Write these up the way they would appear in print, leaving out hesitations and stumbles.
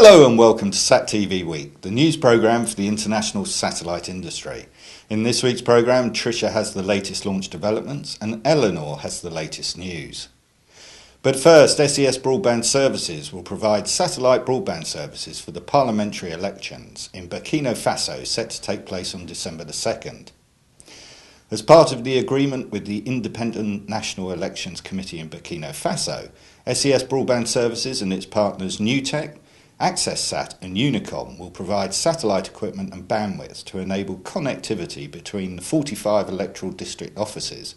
Hello and welcome to SatTV Week, the news programme for the international satellite industry. In this week's programme, Tricia has the latest launch developments and Eleanor has the latest news. But first, SES Broadband Services will provide satellite broadband services for the parliamentary elections in Burkina Faso set to take place on December the 2nd. As part of the agreement with the Independent National Elections Committee in Burkina Faso, SES Broadband Services and its partners NewTek, AccessSat and Unicom will provide satellite equipment and bandwidth to enable connectivity between the 45 electoral district offices,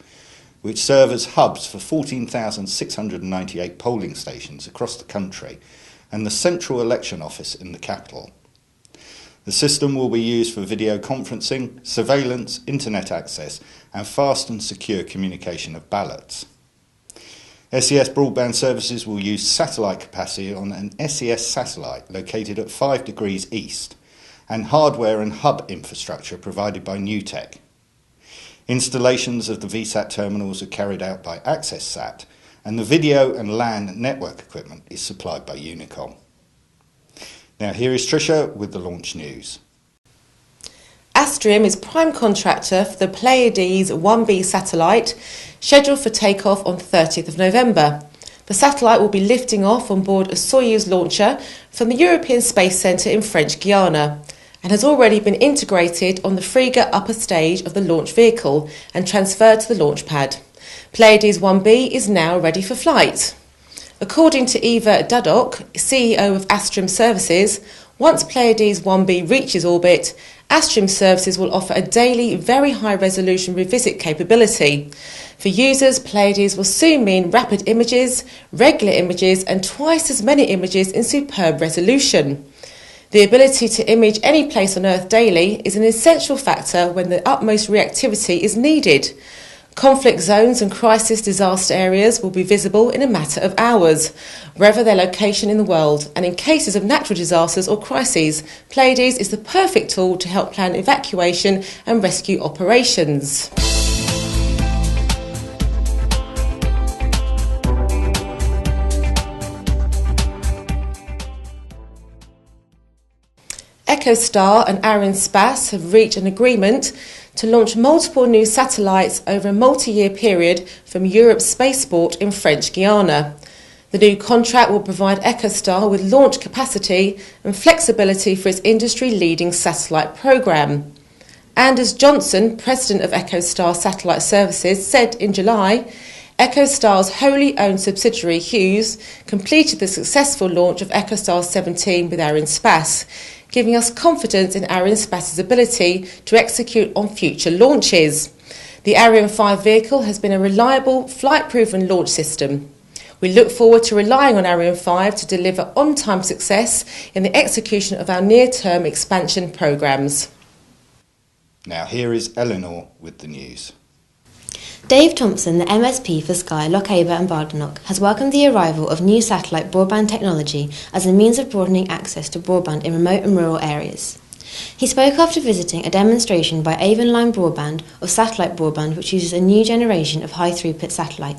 which serve as hubs for 14,698 polling stations across the country, and the central election office in the capital. The system will be used for video conferencing, surveillance, internet access, and fast and secure communication of ballots. SES Broadband Services will use satellite capacity on an SES satellite located at 5 degrees east and hardware and hub infrastructure provided by NewTek. Installations of the VSAT terminals are carried out by AccessSat and the video and LAN network equipment is supplied by Unicom. Now here is Tricia with the launch news. Astrium is prime contractor for the Pleiades 1B satellite, scheduled for takeoff on 30th of November. The satellite will be lifting off on board a Soyuz launcher from the European Space Centre in French Guiana and has already been integrated on the Frigga upper stage of the launch vehicle and transferred to the launch pad. Pleiades 1B is now ready for flight. According to Eva Dudok, CEO of Astrium Services, once Pleiades 1B reaches orbit, Astrium Services will offer a daily, very high-resolution revisit capability. For users, Pleiades will soon mean rapid images, regular images and twice as many images in superb resolution. The ability to image any place on Earth daily is an essential factor when the utmost reactivity is needed. Conflict zones and crisis disaster areas will be visible in a matter of hours, wherever their location in the world, and in cases of natural disasters or crises, Pleiades is the perfect tool to help plan evacuation and rescue operations. EchoStar and Arianespace have reached an agreement to launch multiple new satellites over a multi-year period from Europe's spaceport in French Guiana. The new contract will provide EchoStar with launch capacity and flexibility for its industry-leading satellite programme. Anders Johnson, president of EchoStar Satellite Services, said in July, EchoStar's wholly owned subsidiary Hughes completed the successful launch of EchoStar 17 with Arianespace, giving us confidence in Arianespace's ability to execute on future launches. The Ariane 5 vehicle has been a reliable, flight-proven launch system. We look forward to relying on Ariane 5 to deliver on-time success in the execution of our near-term expansion programmes. Now here is Eleanor with the news. Dave Thompson, the MSP for Sky, Lochaber and Badenoch, has welcomed the arrival of new satellite broadband technology as a means of broadening access to broadband in remote and rural areas. He spoke after visiting a demonstration by Avonline Broadband of satellite broadband, which uses a new generation of high-throughput satellite.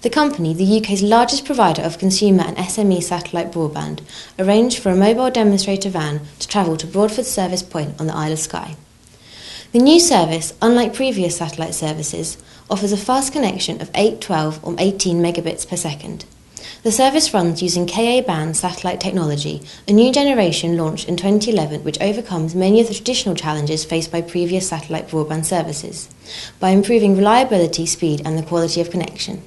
The company, the UK's largest provider of consumer and SME satellite broadband, arranged for a mobile demonstrator van to travel to Broadford Service Point on the Isle of Skye. The new service, unlike previous satellite services, offers a fast connection of 8, 12 or 18 megabits per second. The service runs using Ka-band satellite technology, a new generation launched in 2011 which overcomes many of the traditional challenges faced by previous satellite broadband services, by improving reliability, speed and the quality of connection.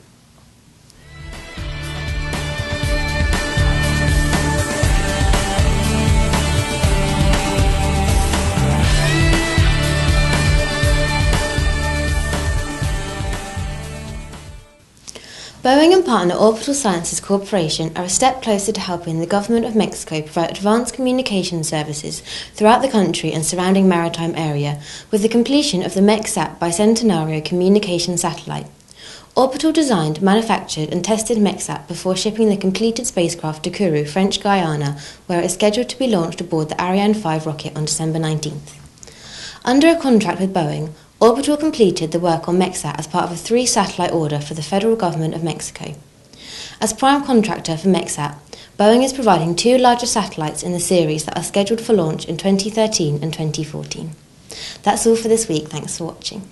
Boeing and partner Orbital Sciences Corporation are a step closer to helping the government of Mexico provide advanced communication services throughout the country and surrounding maritime area with the completion of the MEXSAT Bicentenario communication satellite. Orbital designed, manufactured and tested MEXSAT before shipping the completed spacecraft to Kourou, French Guiana, where it is scheduled to be launched aboard the Ariane 5 rocket on December 19th. Under a contract with Boeing, Orbital completed the work on MEXSAT as part of a 3-satellite order for the federal government of Mexico. As prime contractor for MEXSAT, Boeing is providing 2 larger satellites in the series that are scheduled for launch in 2013 and 2014. That's all for this week. Thanks for watching.